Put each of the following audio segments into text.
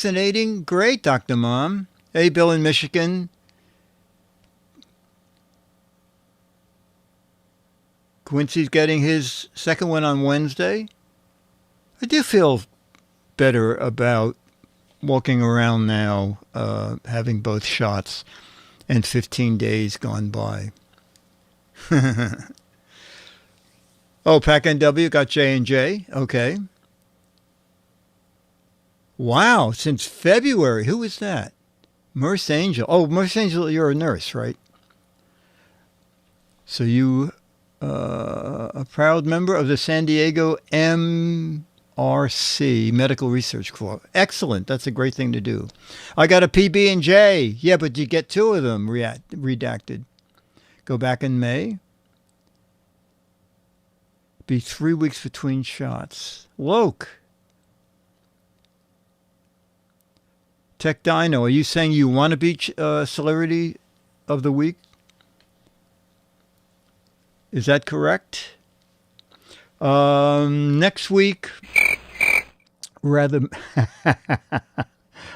Fascinating. Great, Dr. Mom. Hey, Bill in Michigan. Quincy's getting his second one on Wednesday. I do feel better about walking around now, having both shots, and 15 days gone by. Oh, Pack NW got J&J. Okay. Wow, since February. Who is that? Merce Angel. Oh, Merce Angel, you're a nurse, right? So you, a proud member of the San Diego MRC, Medical Research Corps. Excellent. That's a great thing to do. I got a PB&J. Yeah, but you get two of them redacted. Go back in May. Be 3 weeks between shots. Woke. Tech Dino, are you saying you want to be Celebrity of the Week? Is that correct? Next week, rather,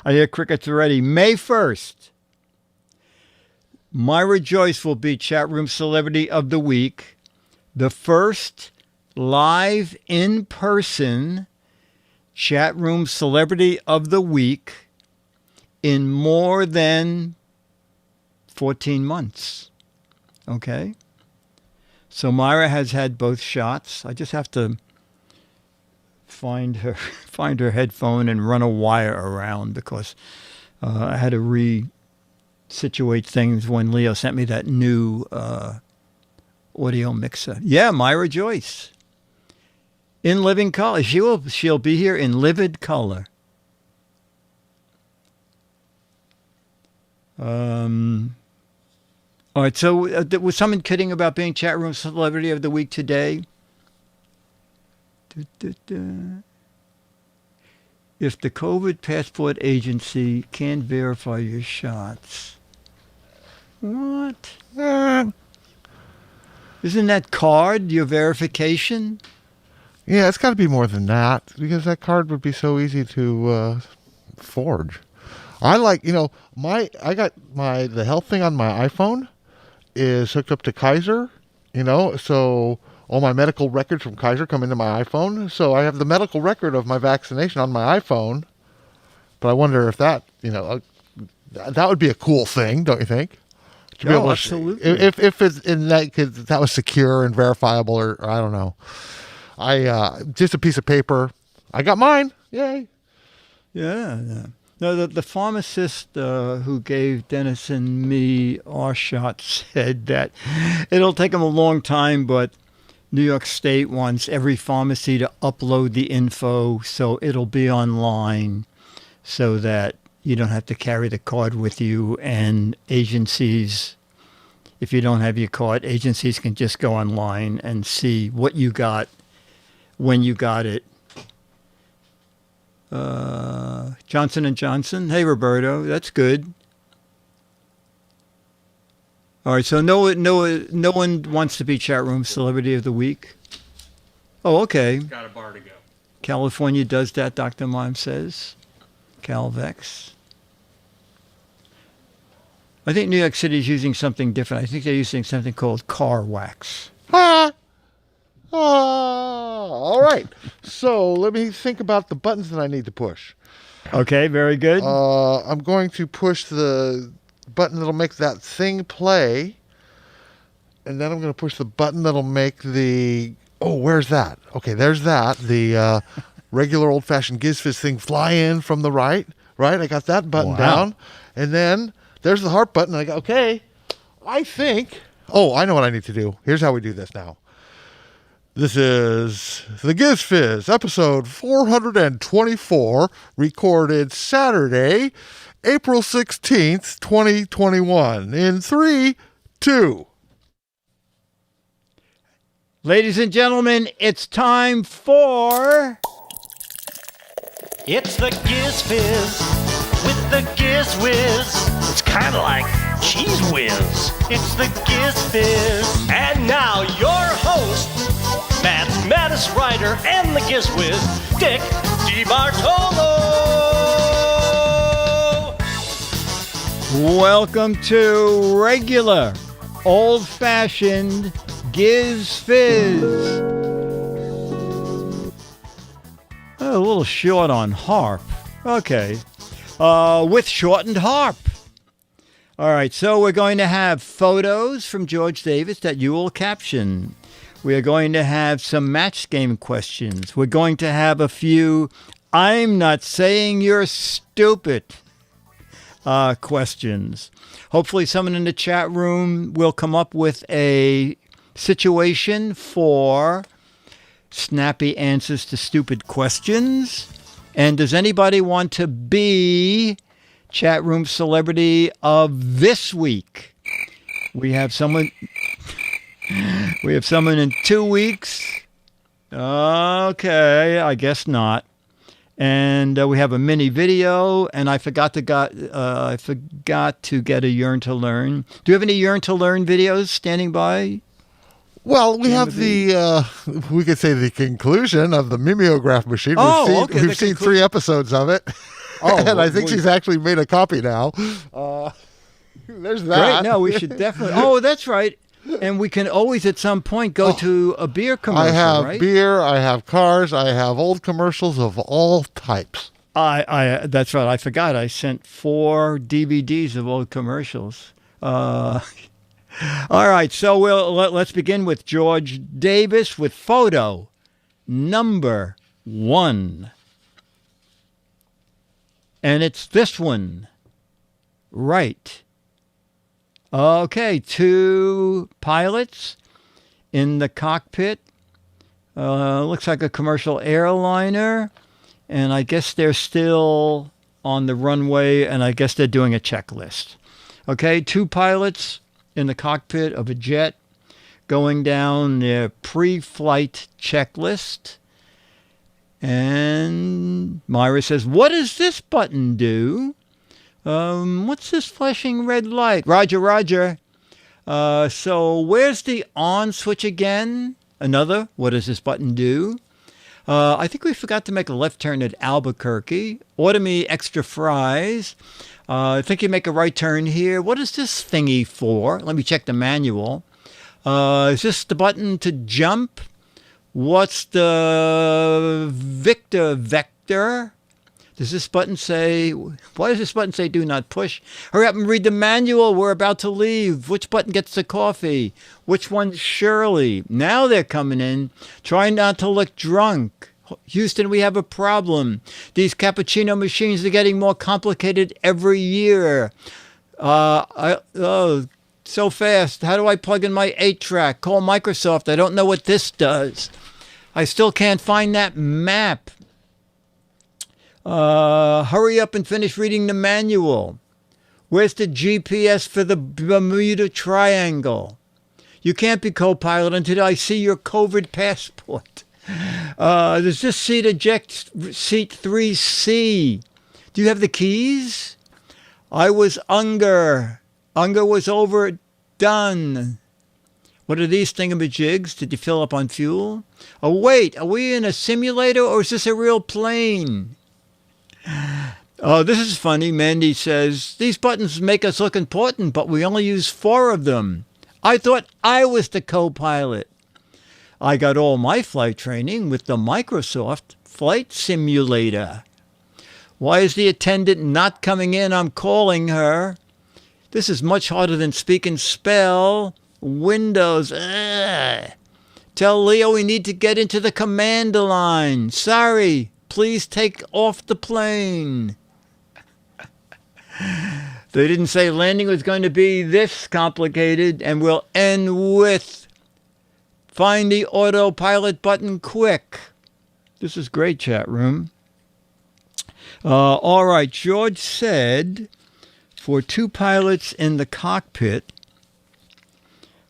I hear crickets already. May 1st, Myra Joyce will be Chat Room Celebrity of the Week. The first live in-person Chat Room Celebrity of the Week in more than 14 months. Okay? So Myra has had both shots. I just have to find her headphone and run a wire around because I had to resituate things when Leo sent me that new audio mixer. Yeah, Myra Joyce. In living color. She'll be here in livid color. All right, so was someone kidding about being Chat Room Celebrity of the Week today? If the COVID Passport Agency can't verify your shots. What? Isn't that card your verification? Yeah, it's got to be more than that because that card would be so easy to forge. I like, the health thing on my iPhone is hooked up to Kaiser, so all my medical records from Kaiser come into my iPhone. So I have the medical record of my vaccination on my iPhone. But I wonder if that, that would be a cool thing, don't you think? To be able to, absolutely. If it's in that was secure and verifiable, or I don't know. Just a piece of paper. I got mine. Yay. Yeah. No, the pharmacist who gave Dennis and me our shot said that it'll take them a long time, but New York State wants every pharmacy to upload the info so it'll be online so that you don't have to carry the card with you, and agencies, if you don't have your card, agencies can just go online and see what you got when you got it. Johnson & Johnson. Hey, Roberto. That's good. All right, so no one wants to be Chat Room Celebrity of the Week. Oh, okay. Got a bar to go. California does that, Dr. Mime says. Calvex. I think New York City is using something different. I think they're using something called car wax. All right. So let me think about the buttons that I need to push. Okay, very good. I'm going to push the button that'll make that thing play. And then I'm going to push the button that'll make the... Oh, where's that? Okay, there's that. The regular old-fashioned Giz Fiz thing fly in from the right. Right? I got that button down. And then there's the heart button. I go, okay, I think... Oh, I know what I need to do. Here's how we do this now. This is the Giz Fiz, episode 424, recorded Saturday, April 16th, 2021. In 3, 2. Ladies and gentlemen, it's time for... It's the Giz Fiz with the Giz Wiz. It's kind of like Cheese Whiz. It's the Giz Fiz. And now your host, mathematics writer and the Giz Wiz, Dick DeBartolo. Welcome to regular, old-fashioned Giz Fiz. A little short on harp. Okay. With shortened harp. All right, so we're going to have photos from George Davis that you will caption. We are going to have some match game questions. We're going to have a few I'm not saying you're stupid questions. Hopefully someone in the chat room will come up with a situation for snappy answers to stupid questions. And does anybody want to be chat room celebrity of this week? We have someone in 2 weeks. Okay, I guess not. And we have a mini video, and I forgot to get a Yearn to Learn. Do you have any Yearn to Learn videos standing by? Well, we have we could say the conclusion of the mimeograph machine. We've seen 3 episodes of it. And I think she's actually made a copy now. There's that. Great, no, we should definitely. Oh, that's right. And we can always at some point go to a beer commercial, I have right? beer, I have cars, I have old commercials of all types. That's right. I forgot. I sent 4 DVDs of old commercials. All right. So let's begin with George Davis with photo number 1. And it's this one. Right. Okay, 2 pilots in the cockpit. Looks like a commercial airliner. And I guess they're still on the runway, and I guess they're doing a checklist. Okay, 2 pilots in the cockpit of a jet going down their pre-flight checklist. And Myra says, "What does this button do? What's this flashing red light?" Roger, roger. So where's the on switch again? Another, what does this button do? I think we forgot to make a left turn at Albuquerque. Order me extra fries. I think you make a right turn here. What is this thingy for? Let me check the manual. Is this the button to jump? What's the Victor vector? Does this button say, why does this button say do not push? Hurry up and read the manual. We're about to leave. Which button gets the coffee? Which one's Shirley? Now they're coming in. Try not to look drunk. Houston, we have a problem. These cappuccino machines are getting more complicated every year. So fast. How do I plug in my 8-track? Call Microsoft. I don't know what this does. I still can't find that map. Hurry up and finish reading the manual. Where's the GPS for the Bermuda Triangle? You can't be co-pilot until I see your COVID passport. Does this seat eject seat 3C? Do you have the keys? I was Unger. Unger was overdone. What are these thingamajigs? Did you fill up on fuel? Oh, wait, are we in a simulator or is this a real plane? Oh, this is funny. Mandy says, these buttons make us look important, but we only use 4 of them. I thought I was the co-pilot. I got all my flight training with the Microsoft Flight Simulator. Why is the attendant not coming in? I'm calling her. This is much harder than speak and spell. Windows. Ugh. Tell Leo we need to get into the command line. Sorry. Please take off the plane. They didn't say landing was going to be this complicated, and we'll end with find the autopilot button quick. This is great, chat room. All right, George said for 2 pilots in the cockpit,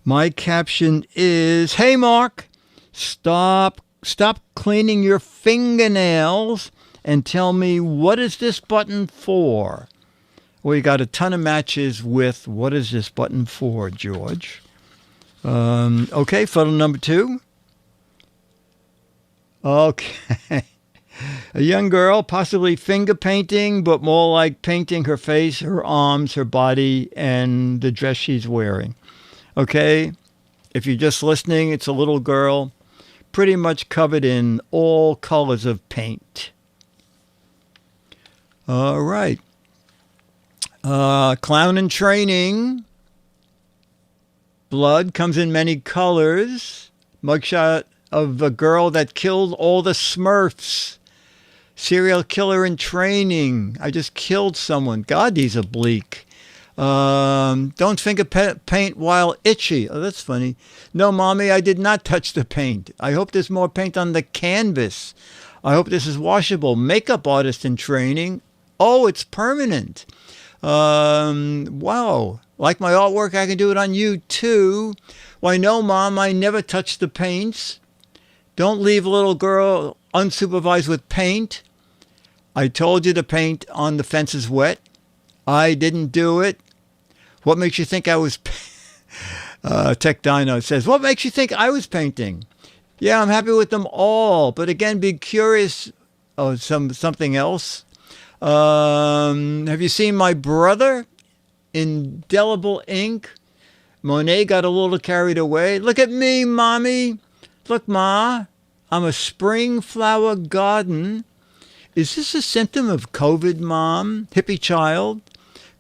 my caption is, hey, Mark, stop cleaning your fingernails and tell me, what is this button for? Well, you got a ton of matches with what is this button for, George? Okay, photo number 2. Okay. A young girl, possibly finger painting, but more like painting her face, her arms, her body, and the dress she's wearing. Okay? If you're just listening, it's a little girl, pretty much covered in all colors of paint. All right. Clown in training. Blood comes in many colors. Mugshot of a girl that killed all the Smurfs. Serial killer in training. I just killed someone. God, these are bleak. Don't finger paint while itchy. Oh, that's funny. No, Mommy, I did not touch the paint. I hope there's more paint on the canvas. I hope this is washable. Makeup artist in training. Oh, it's permanent. Wow. Like my artwork, I can do it on you too. Why, no, Mom, I never touched the paints. Don't leave a little girl unsupervised with paint. I told you the paint on the fence is wet. I didn't do it. What makes you think I was... Tech Dino says, what makes you think I was painting? Yeah, I'm happy with them all. But again, be curious. Oh, something else. Have you seen my brother? Indelible ink. Monet got a little carried away. Look at me, Mommy. Look, Ma. I'm a spring flower garden. Is this a symptom of COVID, Mom? Hippie child.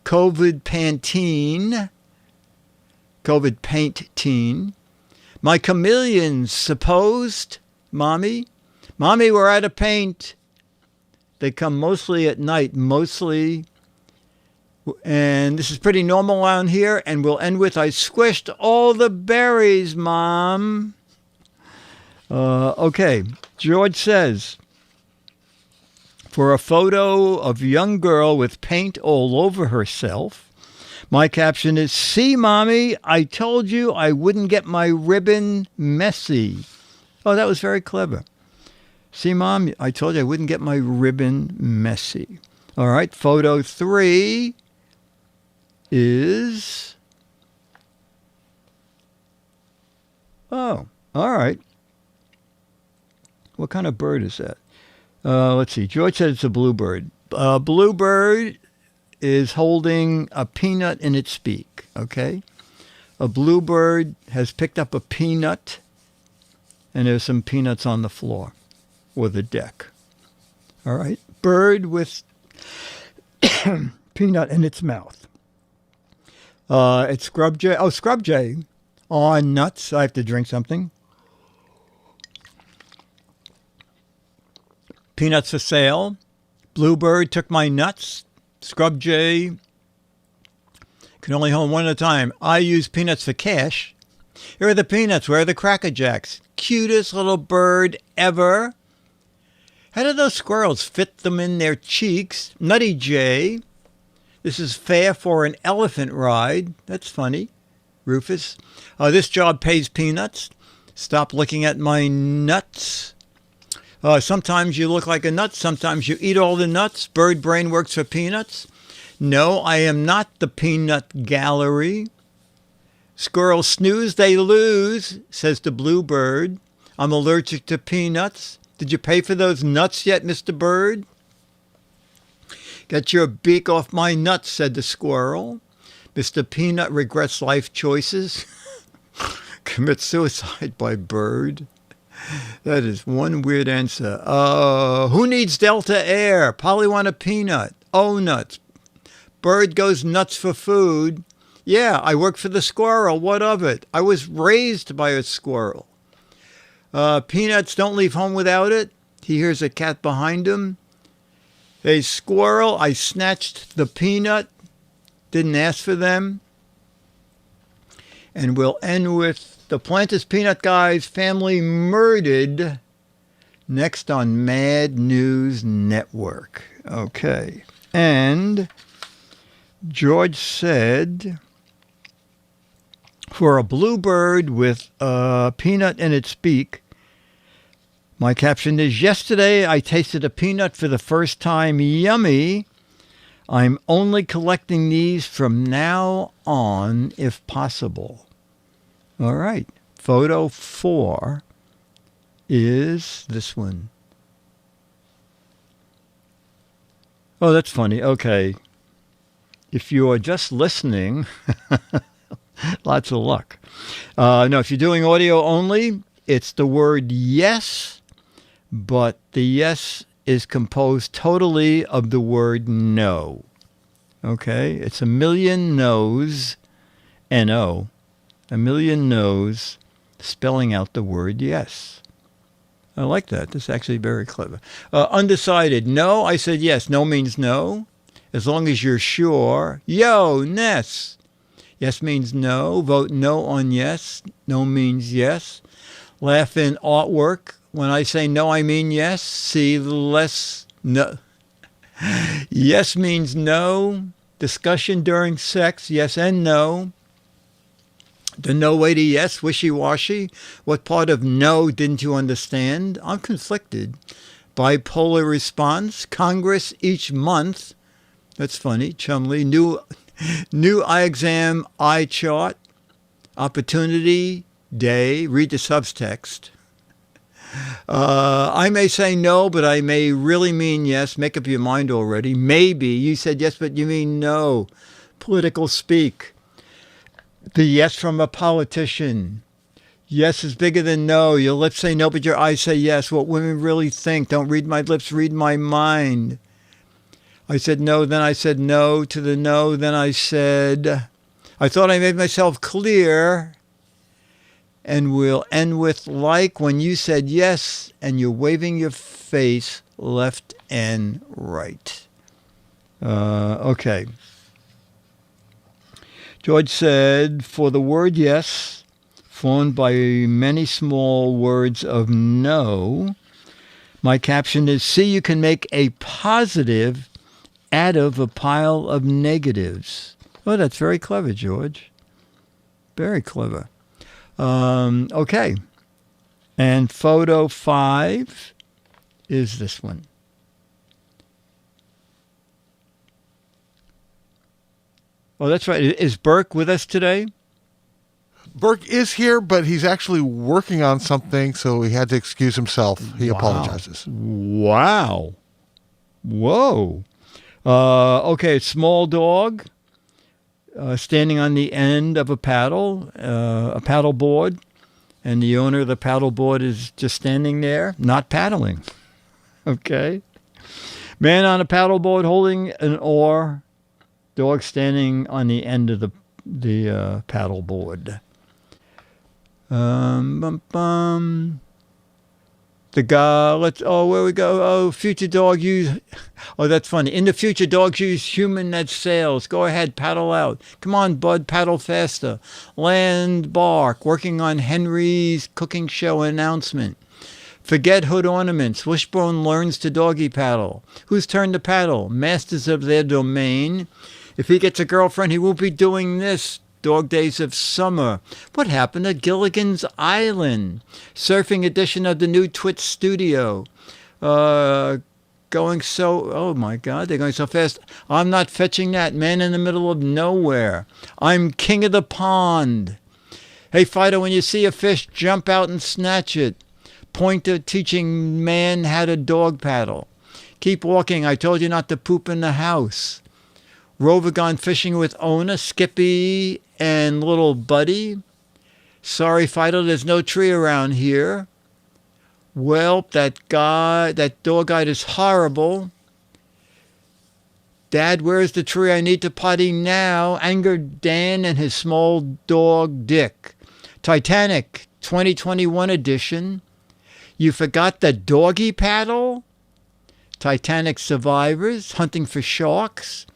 COVID Pantene. COVID paint teen. My chameleons, supposed, Mommy. Mommy, we're out of paint. They come mostly at night, mostly. And this is pretty normal around here. And we'll end with, I squished all the berries, Mom. Okay. George says, for a photo of young girl with paint all over herself, my caption is, see, Mommy, I told you I wouldn't get my ribbon messy. Oh, that was very clever. See, Mom, I told you I wouldn't get my ribbon messy. All right, photo 3 is... Oh, all right. What kind of bird is that? Let's see. George said it's a bluebird. Bluebird is holding a peanut in its beak, okay? A bluebird has picked up a peanut, and there's some peanuts on the floor or the deck. All right? Bird with peanut in its mouth. It's Scrub Jay. Oh, Scrub Jay on nuts. I have to drink something. Peanuts for sale. Bluebird took my nuts. Scrub Jay can only hold one at a time. I use peanuts for cash. Here are the peanuts. Where are the Cracker Jacks? Cutest little bird ever. How do those squirrels fit them in their cheeks? Nutty Jay. This is fair for an elephant ride. That's funny. Rufus. This job pays peanuts. Stop looking at my nuts. Sometimes you look like a nut. Sometimes you eat all the nuts. Bird brain works for peanuts. No, I am not the peanut gallery. Squirrels snooze, they lose, says the bluebird. I'm allergic to peanuts. Did you pay for those nuts yet, Mr. Bird? Get your beak off my nuts, said the squirrel. Mr. Peanut regrets life choices. Commits suicide by bird. That is one weird answer. Who needs Delta Air? Polly want a peanut. Oh, nuts. Bird goes nuts for food. Yeah, I work for the squirrel. What of it? I was raised by a squirrel. Peanuts don't leave home without it. He hears a cat behind him. Hey, squirrel, I snatched the peanut. Didn't ask for them. And we'll end with the Plantis Peanut Guy's family murdered next on Mad News Network. Okay. And George said, for a bluebird with a peanut in its beak, my caption is, yesterday I tasted a peanut for the first time. Yummy. I'm only collecting these from now on if possible. All right. Photo 4 is this one. Oh, that's funny. Okay. If you are just listening, lots of luck. No, if you're doing audio only, it's the word yes, but the yes is composed totally of the word no. Okay? It's a million no's, N-O, a million no's, spelling out the word yes. I like that. That's actually very clever. Undecided. No, I said yes. No means no. As long as you're sure. Yo, Ness. Yes means no. Vote no on yes. No means yes. Laugh in artwork. When I say no, I mean yes. See less no. Yes means no. Discussion during sex. Yes and no. The no way to yes, wishy-washy. What part of no didn't you understand? I'm conflicted. Bipolar response. Congress each month. That's funny. Chumley. New eye exam, eye chart. Opportunity day. Read the subtext. I may say no, but I may really mean yes. Make up your mind already. Maybe. You said yes, but you mean no. Political speak. The yes from a politician. Yes is bigger than no. Your lips say no, but your eyes say yes. What women really think. Don't read my lips, read my mind. I said no, then I said no to the no. Then I said, I thought I made myself clear. And we'll end with like when you said yes and you're waving your face left and right. Okay. George said, for the word yes, formed by many small words of no, my caption is, see, you can make a positive out of a pile of negatives. Oh, that's very clever, George. Very clever. Okay. And photo 5 is this one. Oh, that's right. Is Burke with us today? Burke is here, but he's actually working on something, so he had to excuse himself. He apologizes. Wow. Whoa. Okay, small dog standing on the end of a paddle board, and the owner of the paddle board is just standing there, not paddling. Okay. Man on a paddle board holding an oar. Dog standing on the end of the paddle board. The guy, where we go? Oh, future dog use. Oh, that's funny. In the future, dogs use human net sails. Go ahead, paddle out. Come on, bud, paddle faster. Land bark, working on Henry's cooking show announcement. Forget hood ornaments. Wishbone learns to doggy paddle. Whose turn to paddle? Masters of their domain. If he gets a girlfriend, he won't be doing this. Dog Days of Summer. What happened at Gilligan's Island? Surfing edition of the new Twit Studio. Oh my God, they're going so fast. I'm not fetching that. Man in the middle of nowhere. I'm king of the pond. Hey, Fido, when you see a fish, jump out and snatch it. Pointer teaching man how to dog paddle. Keep walking. I told you not to poop in the house. Rover gone fishing with Ona, Skippy, and little Buddy. Sorry, Fido, there's no tree around here. Well, that dog guide is horrible. Dad, where's the tree? I need to potty now. Angered Dan and his small dog, Dick. Titanic, 2021 edition. You forgot the doggy paddle? Titanic survivors, hunting for sharks.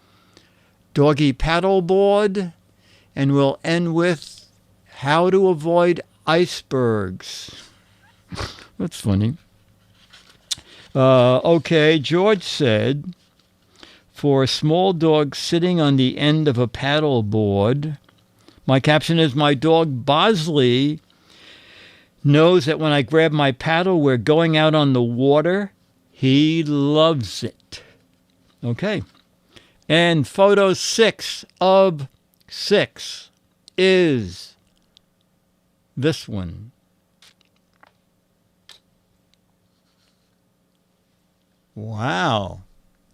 Doggy paddleboard, and we'll end with how to avoid icebergs. That's funny. Okay, George said, for a small dog sitting on the end of a paddleboard, my caption is, my dog Bosley knows that when I grab my paddle, we're going out on the water. He loves it. Okay. And photo 6 of 6 is this one. Wow.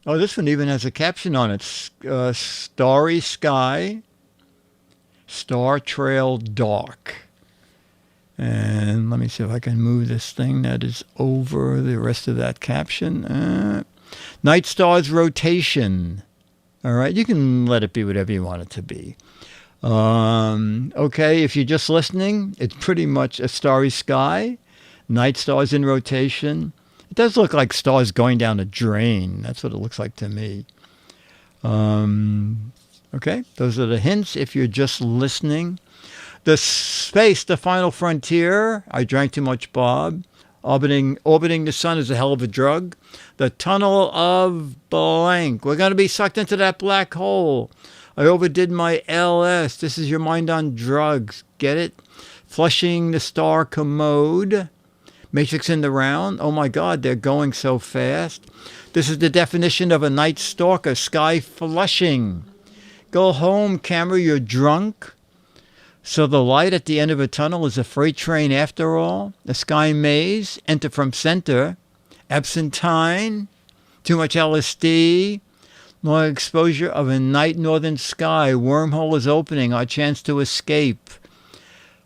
Oh, this one even has a caption on it. Starry sky, star trail dark. And let me see if I can move this thing that is over the rest of that caption. Night stars rotation. All right, you can let it be whatever you want it to be. Okay, if you're just listening, it's pretty much a starry sky, night stars in rotation. It does look like stars going down a drain. That's what it looks like to me. Okay, those are the hints if you're just listening. The space, the final frontier. I drank too much, Bob. Orbiting the sun is a hell of a drug. The tunnel of blank. We're going to be sucked into that black hole. I overdid my LS. This is your mind on drugs. Get it? Flushing the star commode. Matrix in the round. Oh my God, they're going so fast. This is the definition of a night stalker. Sky flushing. Go home, camera, you're drunk. So the light at the end of a tunnel is a freight train after all. A sky maze. Enter from center. Absentine. Too much LSD. Long exposure of a night northern sky. Wormhole is opening. Our chance to escape.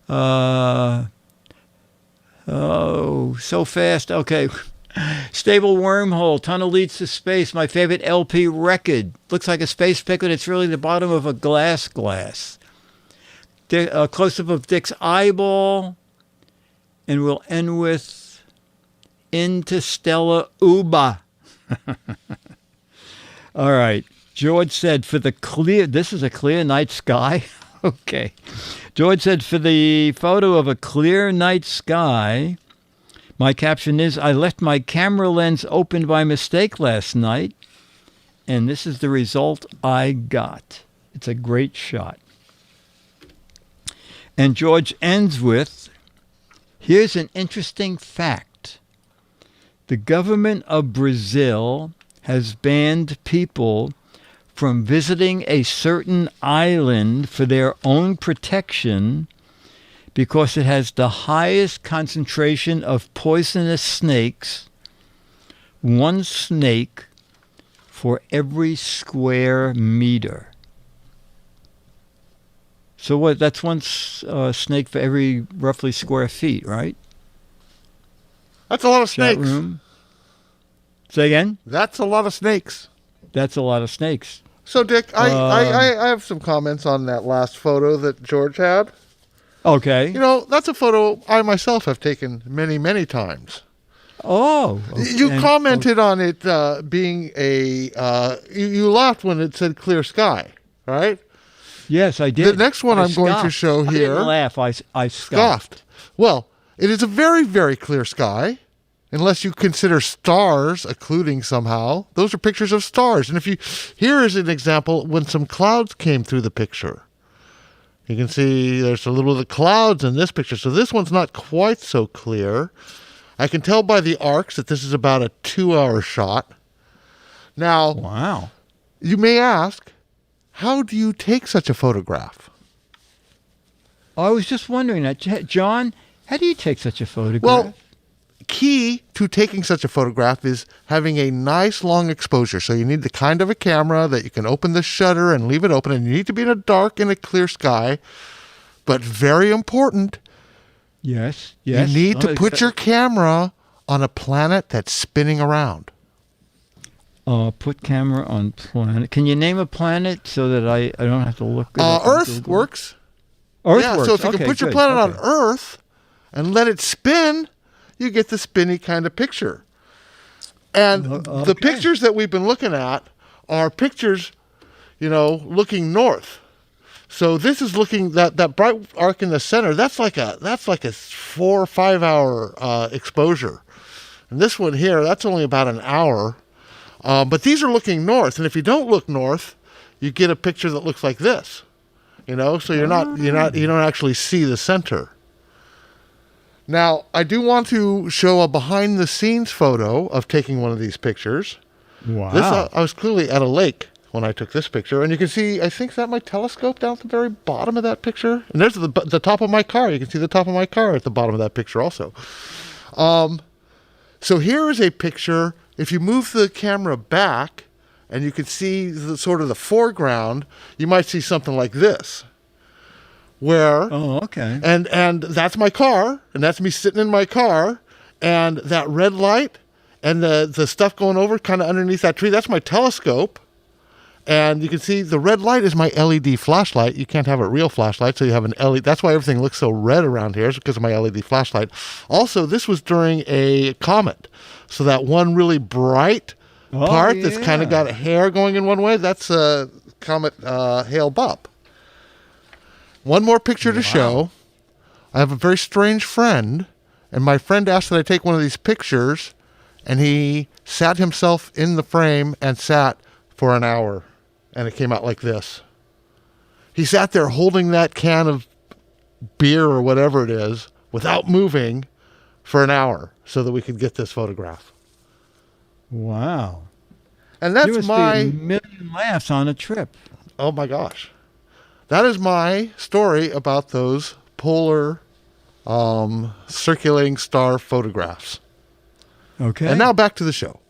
Oh, so fast. Okay. Stable wormhole. Tunnel leads to space. My favorite LP record. Looks like a space pick, but it's really the bottom of a glass. A close-up of Dick's eyeball. And we'll end with Interstellar Uba. All right. George said this is a clear night sky. Okay. George said for the photo of a clear night sky, my caption is, I left my camera lens open by mistake last night, and this is the result I got. It's a great shot. And George ends with, here's an interesting fact. The government of Brazil has banned people from visiting a certain island for their own protection because it has the highest concentration of poisonous snakes, one snake for every square meter. So what? That's one snake for every roughly square feet, right? That's a lot of snakes. Chat room. Say again? That's a lot of snakes. That's a lot of snakes. So, Dick, I have some comments on that last photo that George had. Okay. You know, that's a photo I myself have taken many, many times. Oh. You commented on it being a... you laughed when it said clear sky, right? Yes, I did. The next one I'm going to show here... I didn't laugh. I scoffed. Well, it is a very, very clear sky. Unless you consider stars occluding somehow. Those are pictures of stars. And here is an example when some clouds came through the picture. You can see there's a little of the clouds in this picture. So this one's not quite so clear. I can tell by the arcs that this is about a 2-hour shot. Now, wow. You may ask, how do you take such a photograph? I was just wondering that. John, how do you take such a photograph? Well, key to taking such a photograph is having a nice long exposure. So you need the kind of a camera that you can open the shutter and leave it open, and you need to be in a dark and a clear sky. But very important, yes. You need to put your camera on a planet that's spinning around. Put camera on planet. Can you name a planet so that I don't have to look it up? Earth works. Earth works. Works. So if you can put your planet on Earth and let it spin, you get the spinny kind of picture. And the pictures that we've been looking at are pictures, looking north. So this is looking, that bright arc in the center, that's like a 4 or 5 hour exposure. And this one here, that's only about an hour. But these are looking north. And if you don't look north, you get a picture that looks like this. So you don't actually see the center. Now, I do want to show a behind-the-scenes photo of taking one of these pictures. Wow. I was clearly at a lake when I took this picture. And you can see, I think, is that my telescope down at the very bottom of that picture? And there's the top of my car. You can see the top of my car at the bottom of that picture also. So here is a picture. If you move the camera back, and you could see the sort of the foreground, you might see something like this. Where okay. And that's my car, and that's me sitting in my car, and that red light and the stuff going over kind of underneath that tree, that's my telescope. And you can see the red light is my LED flashlight. You can't have a real flashlight, so you have an LED. That's why everything looks so red around here, is because of my LED flashlight. Also, this was during a comet. So that one really bright part that's kind of got a hair going in one way, that's a comet Hale-Bopp. One more picture to show. I have a very strange friend, and my friend asked that I take one of these pictures, and he sat himself in the frame and sat for an hour, and it came out like this. He sat there holding that can of beer or whatever it is without moving for an hour so that we could get this photograph. Wow. And that's There must be a million laughs on a trip. Oh my gosh. That is my story about those polar circulating star photographs. Okay. And now back to the show.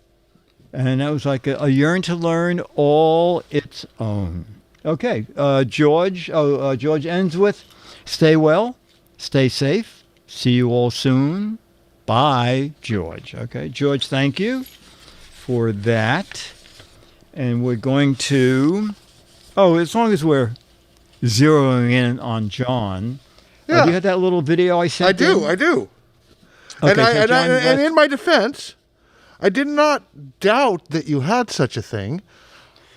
And that was like a yearn to learn all its own. Okay. George ends with, stay well, stay safe, see you all soon. Bye, George. Okay. George, thank you for that. And we're going to, as long as we're zeroing in on John. Yeah. Do you have that little video I sent I do. Okay, and in my defense, I did not doubt that you had such a thing.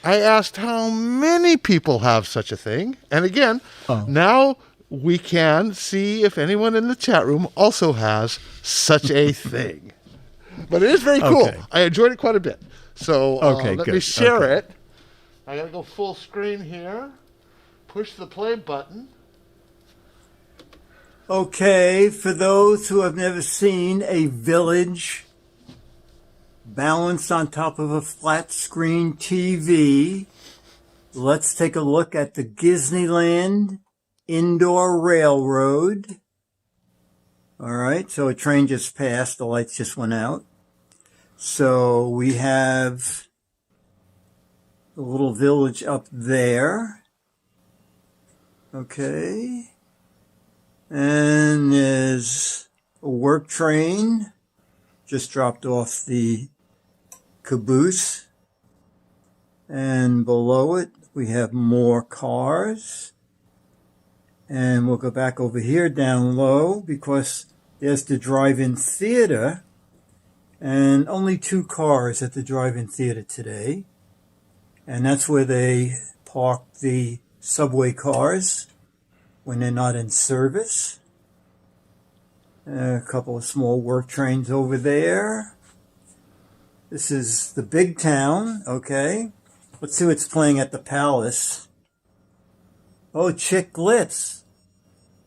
I asked how many people have such a thing. And again, now we can see if anyone in the chat room also has such a thing. But it is very cool. Okay. I enjoyed it quite a bit. So let me share it. I got to go full screen here. Push the play button. Okay, for those who have never seen a village balanced on top of a flat screen TV, let's take a look at the Disneyland Indoor Railroad. All right, so a train just passed, the lights just went out. So we have the little village up there. Okay. And there's a work train. Just dropped off the caboose. And below it, we have more cars. And we'll go back over here down low because there's the drive-in theater. And only 2 cars at the drive-in theater today. And that's where they park the subway cars when they're not in service. A couple of small work trains over there. This is the big town, okay. Let's see what's playing at the Palace. Oh, Chick Glitz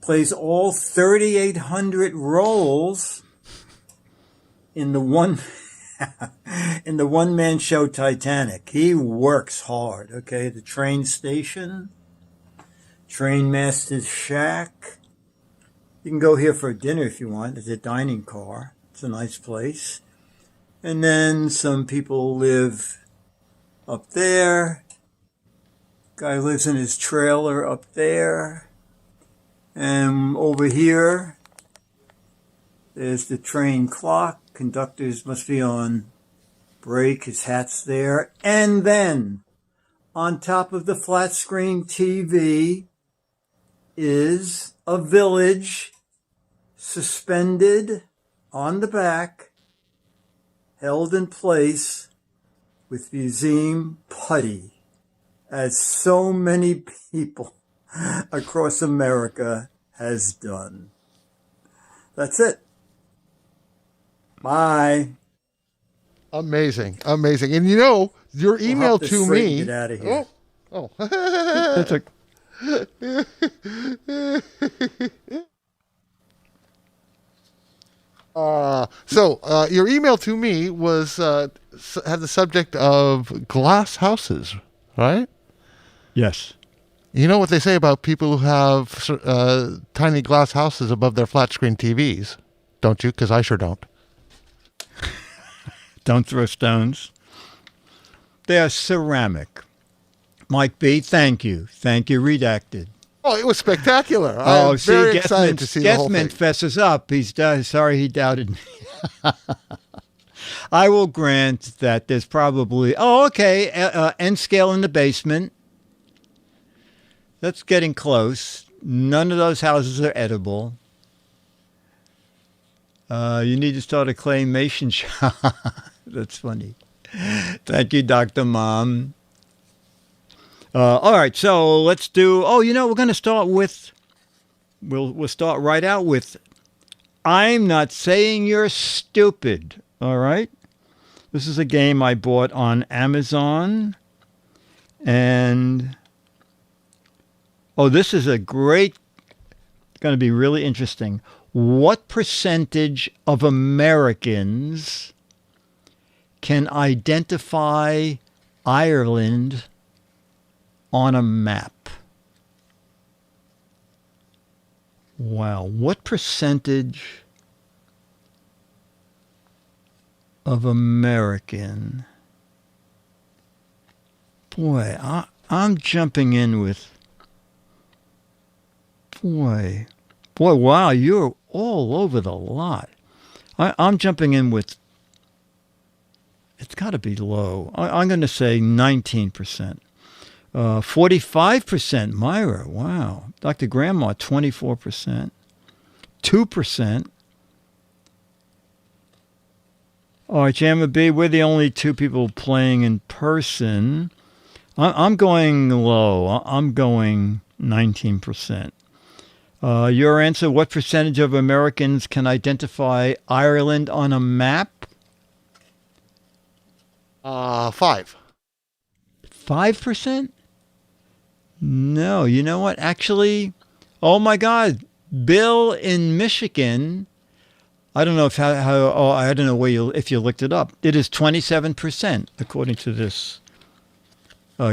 plays all 3,800 roles in the one-man show Titanic. He works hard, okay. The train station. Trainmaster's Shack. You can go here for dinner if you want. It's a dining car. It's a nice place. And then some people live up there. Guy lives in his trailer up there. And over here, there's the train clock. Conductors must be on break. His hat's there. And then, on top of the flat screen TV, is a village suspended on the back, held in place with museum putty, as so many people across America has done. That's it. Bye. Amazing. And you know, your email to me. Get out of here. Oh. That's a your email to me was had the subject of glass houses, right? yes. You know what they say about people who have tiny glass houses above their flat screen TVs, don't you? Because I sure don't. Don't throw stones. They are ceramic. Mike B., thank you. Thank you, redacted. Oh, it was spectacular. Oh, I'm see, very excited to see the whole thing. Guessman fesses up. He's sorry he doubted me. I will grant that there's probably... Oh, okay. N scale in the basement. That's getting close. None of those houses are edible. You need to start a claymation shop. That's funny. Thank you, Dr. Mom. All right, so let's do... Oh, we're going to start with... We'll start right out with... I'm not saying you're stupid. All right? This is a game I bought on Amazon. And... Oh, this is a great... It's going to be really interesting. What percentage of Americans can identify Ireland on a map? Wow. What percentage of American? Boy, I'm jumping in with... Boy, wow, you're all over the lot. I'm jumping in with... It's got to be low. I'm going to say 19%. 45%, Myra. Wow. Dr. Grandma, 24%. 2%. All right, Jamma B, we're the only two people playing in person. I'm going low. I'm going 19%. Your answer, what percentage of Americans can identify Ireland on a map? 5. 5%? No, you know what? Actually, oh my God, Bill in Michigan. I don't know I don't know if you looked it up. It is 27% according to this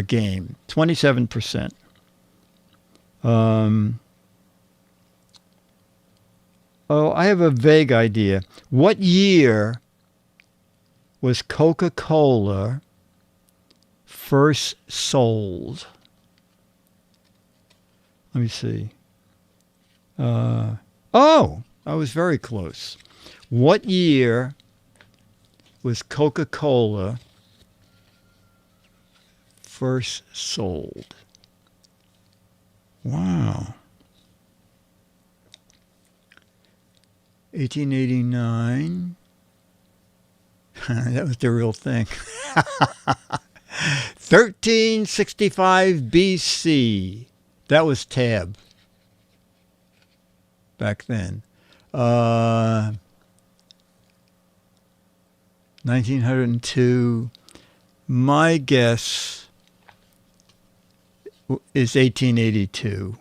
game. 27%. Oh, I have a vague idea. What year was Coca-Cola first sold? Let me see. I was very close. What year was Coca-Cola first sold? Wow. 1889. That was the real thing. 1365 BC. That was Tab back then. 1902. My guess is 1882.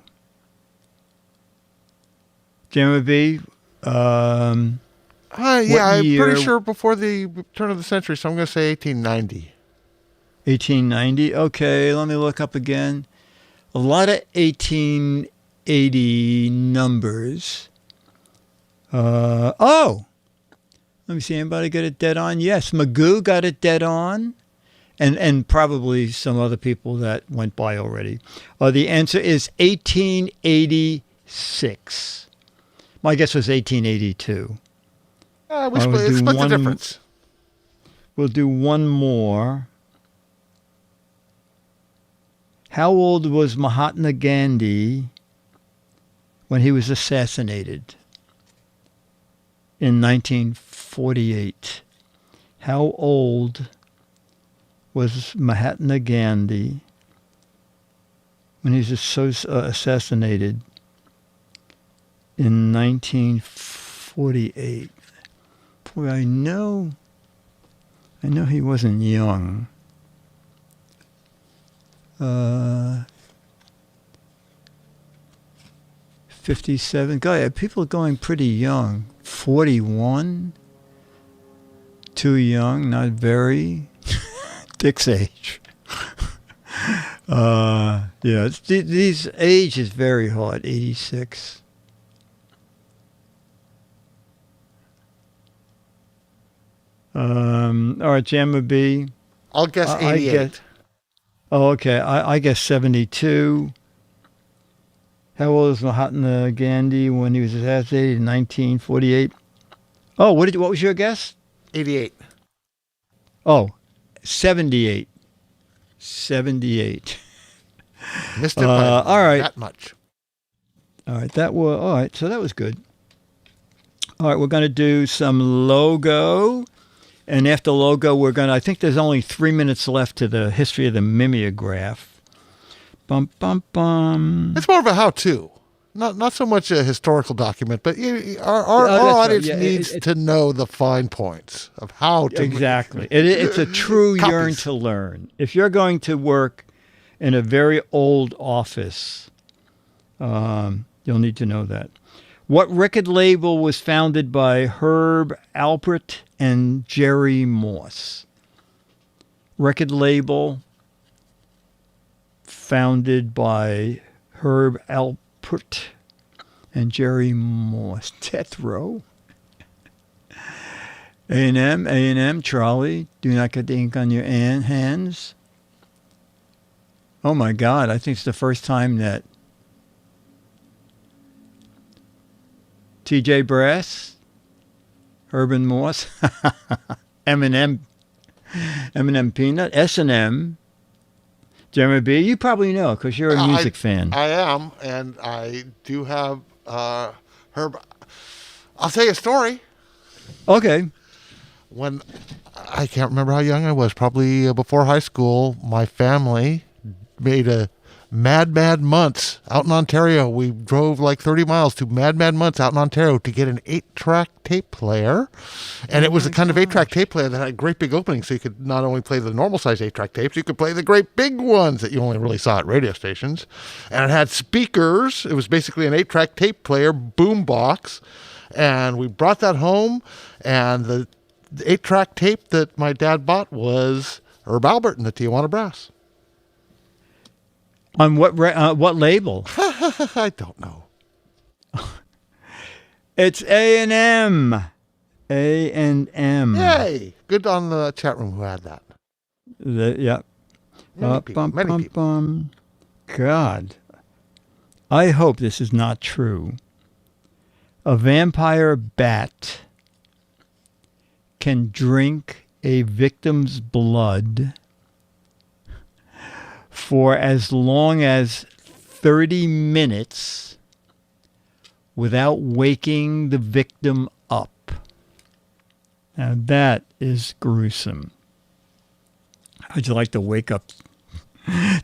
Jamma B? I'm pretty sure before the turn of the century, so I'm going to say 1890. 1890? Okay, let me look up again. A lot of 1880 numbers. Let me see, anybody got it dead on? Yes, Magoo got it dead on. And probably some other people that went by already. The answer is 1886. My guess was 1882. We split the difference. We'll do one more. How old was Mahatma Gandhi when he was assassinated in 1948? How old was Mahatma Gandhi when he was assassinated in 1948? Boy, I know he wasn't young. 57. God, people are going pretty young. 41. Too young, not very. Dick's age. These age is very hard. 86. All right, Jamma B. I'll guess 88. Okay. I guess 72. How old was Mahatma Gandhi when he was assassinated in 1948? Oh, what was your guess? 88. Oh, 78. 78. Missed it by all right. that much. All right. All right. So that was good. All right. We're going to do some logo. And after logo, I think there's only 3 minutes left to the history of the mimeograph. Bum, bum, bum. It's more of a how-to. Not so much a historical document, but our audience needs to know the fine points of how to... Exactly. It's a true yearn to learn. If you're going to work in a very old office, you'll need to know that. What record label was founded by Herb Alpert and Jerry Moss? Record label founded by Herb Alpert and Jerry Moss. Death Row. A&M, Charlie. Do not get the ink on your hands. Oh my God, I think it's the first time that TJ Brass, Herb Moss, M&M Peanut, S&M, Jeremy B. You probably know because you're a music fan. I am, and I do have Herb. I'll tell you a story. Okay. When I can't remember how young I was, probably before high school, my family made a Mad Months out in Ontario. We drove like 30 miles to Mad Months out in Ontario to get an 8-track tape player. And it was the kind of 8-track tape player that had a great big opening, so you could not only play the normal size 8-track tapes, you could play the great big ones that you only really saw at radio stations. And it had speakers. It was basically an 8-track tape player, boom box. And we brought that home, and the 8-track tape that my dad bought was Herb Alpert and the Tijuana Brass. On what label? I don't know. It's A&M. A&M. Yay! Good on the chat room who had that. Yeah. Many people. God. I hope this is not true. A vampire bat can drink a victim's blood for as long as 30 minutes without waking the victim up. Now that is gruesome. How'd you like to wake up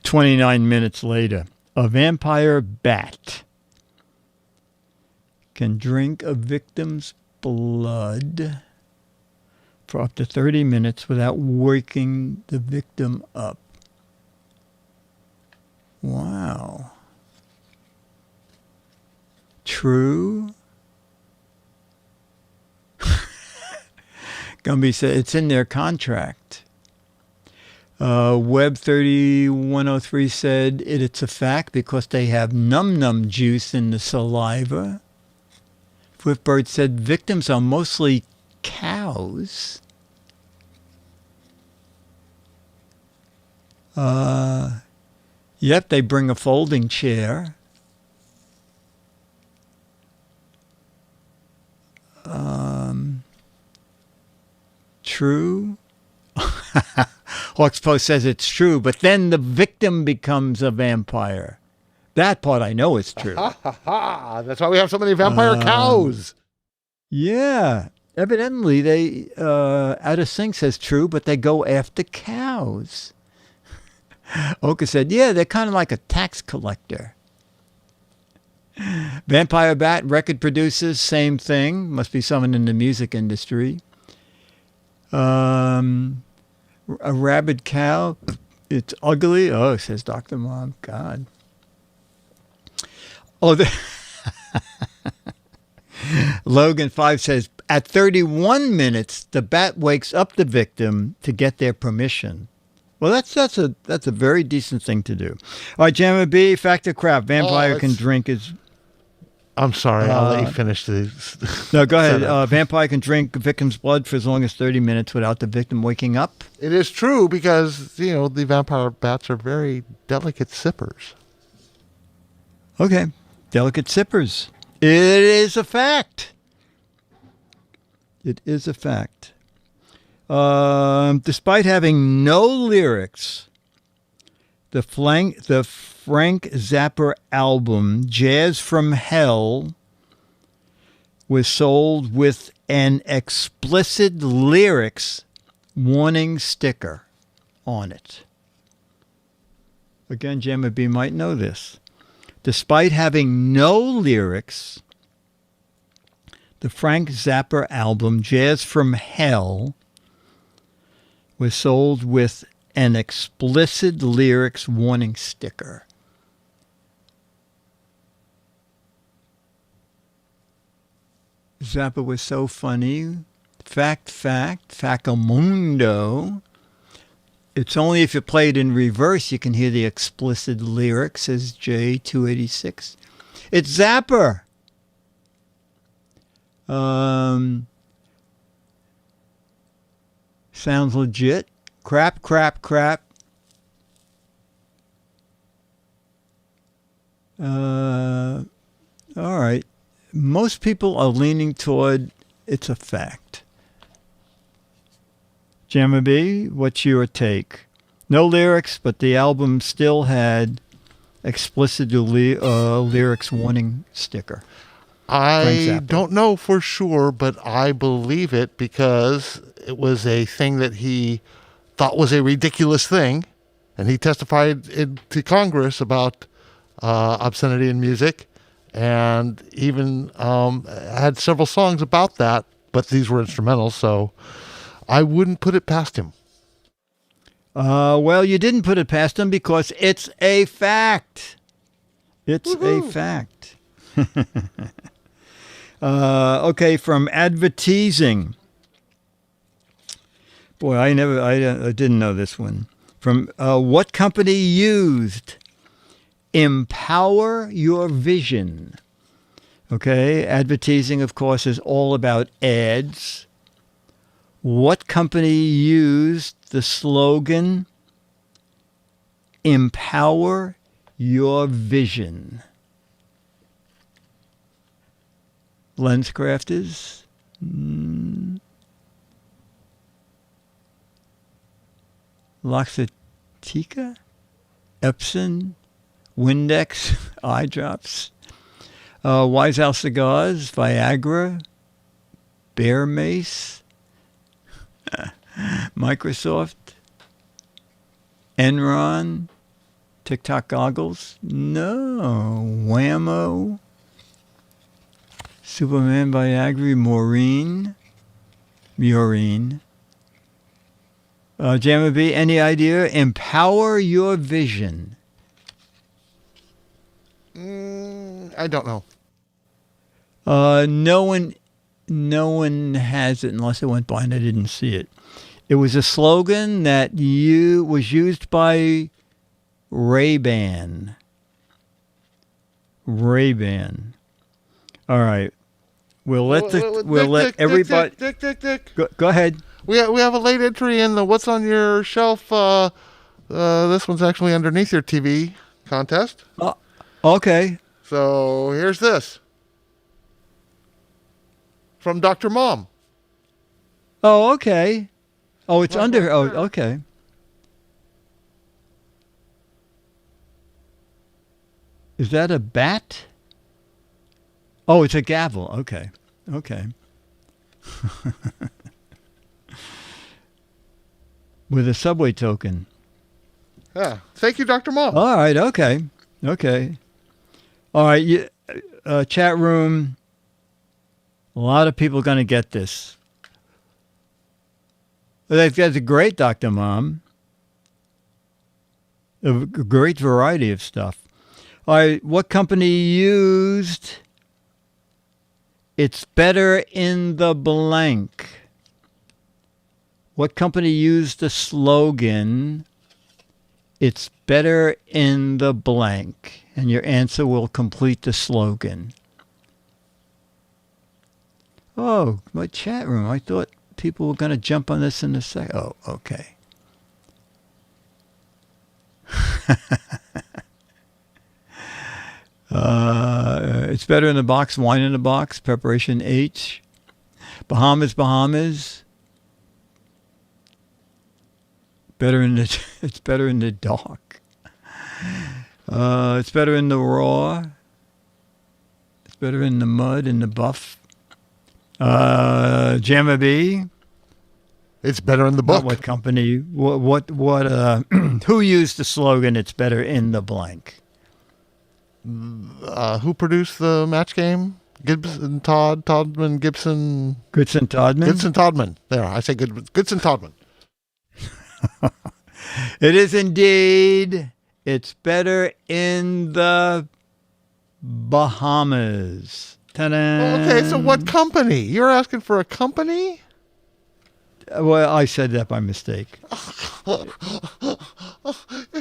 29 minutes later? A vampire bat can drink a victim's blood for up to 30 minutes without waking the victim up. Wow. True? Gumby said it's in their contract. Web 3103 said it's a fact because they have num-num juice in the saliva. Swiftbird said victims are mostly cows. Yep, they bring a folding chair. True. Hawks Post says it's true, but then the victim becomes a vampire. That part I know is true. That's why we have so many vampire cows. Yeah. Evidently, they Out of Sync says true, but they go after cows. Oka said, yeah, they're kind of like a tax collector. Vampire bat, record producers, same thing. Must be someone in the music industry. A rabid cow, it's ugly. Oh, says Dr. Mom. God. Oh, Logan 5 says, at 31 minutes, the bat wakes up the victim to get their permission. Well, that's a very decent thing to do. All right, Jammer B, fact or crap? Vampire can drink his... I'm sorry. I'll let you finish this. No, go ahead. Vampire can drink victim's blood for as long as 30 minutes without the victim waking up. It is true because, the vampire bats are very delicate sippers. Okay. Delicate sippers. It is a fact. It is a fact. Despite having no lyrics, the Frank Zappa album, Jazz from Hell, was sold with an explicit lyrics warning sticker on it. Again, Gemma B might know this. Despite having no lyrics, the Frank Zappa album, Jazz from Hell, was sold with an explicit lyrics warning sticker. Zappa was so funny. Facamundo. It's only if you play it in reverse you can hear the explicit lyrics, says J286. It's Zappa. Sounds legit. Crap. All right. Most people are leaning toward it's a fact. Jamma B, what's your take? No lyrics, but the album still had explicit lyrics warning sticker. I don't know for sure, but I believe it because it was a thing that he thought was a ridiculous thing. And he testified to Congress about obscenity in music and even had several songs about that, but these were instrumentals, so I wouldn't put it past him. Well, you didn't put it past him because it's a fact. It's a fact. Okay, from advertising. Boy, I didn't know this one. From what company used Empower Your Vision? Okay, advertising, of course, is all about ads. What company used the slogan Empower Your Vision? LensCrafters? L'Occitane? Epson? Windex? Eye drops? Wise House Cigars? Viagra? Bear Mace? Microsoft? Enron? TikTok goggles? No. Whammo? Superman, Viagra, Maureen. Jamma B, any idea? Empower Your Vision. I don't know. No one has it unless it went by and I didn't see it. It was a slogan that was used by Ray-Ban. All right. We'll let everybody. Dick. Go ahead. We have a late entry in the What's on Your Shelf. This one's actually underneath your TV contest. Okay. So here's this from Dr. Mom. Oh, okay. Oh, it's under. Oh, okay. Is that a bat? Oh, it's a gavel. Okay. With a subway token. Yeah. Thank you, Dr. Mom. All right. Okay. All right. Chat room. A lot of people are going to get this. That's a great Dr. Mom. A great variety of stuff. All right. What company used It's Better in the Blank? What company used the slogan, It's Better in the Blank? And your answer will complete the slogan. Oh, my chat room. I thought people were going to jump on this in a sec. Oh, okay. It's better in the box. Wine in the box. Preparation H. Bahamas. Better in the. It's better in the dark. It's better in the raw. It's better in the mud, in the buff. Jamma B. It's better in the book. Not what company? What? Who used the slogan? It's better in the blank. Who produced the match game? Gibson, Todman, Gibson. Goodson Todman. Goodson Todman. There, I say Goodson Todman. It is indeed. It's better in the Bahamas. Ta-da! Okay, so what company? You're asking for a company? Well, I said that by mistake.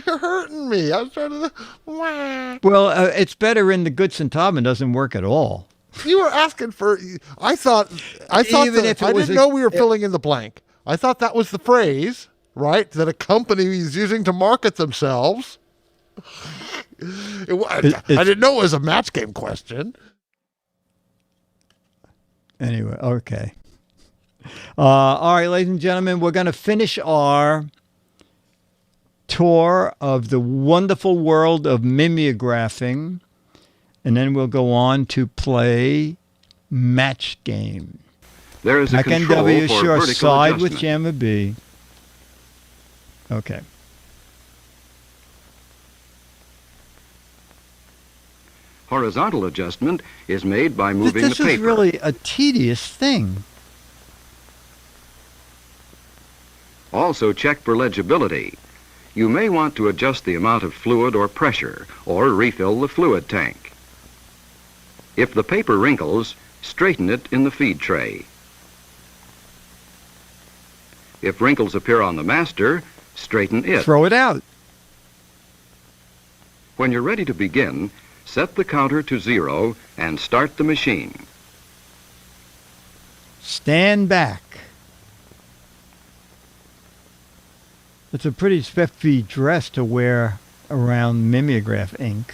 You're hurting me. I was trying to. Well, it's better in the Goodson Todman. Doesn't work at all. You were asking for. I thought. Even if it I was didn't know we were filling in the blank. I thought that was the phrase, right? That a company is using to market themselves. I didn't know it was a match game question. Anyway, okay. All right, ladies and gentlemen, we're going to finish our tour of the wonderful world of mimeographing, and then we'll go on to play match game. There is a Back control NW, for sure, vertical side with adjustment. Jamma B. Okay. Horizontal adjustment is made by moving This the paper. is really a tedious thing. Also check for legibility. You may want to adjust the amount of fluid or pressure, or refill the fluid tank. If the paper wrinkles, straighten it in the feed tray. If wrinkles appear on the master, straighten it. Throw it out. When you're ready to begin, set the counter to 0 and start the machine. Stand back. It's a pretty spiffy dress to wear around mimeograph ink.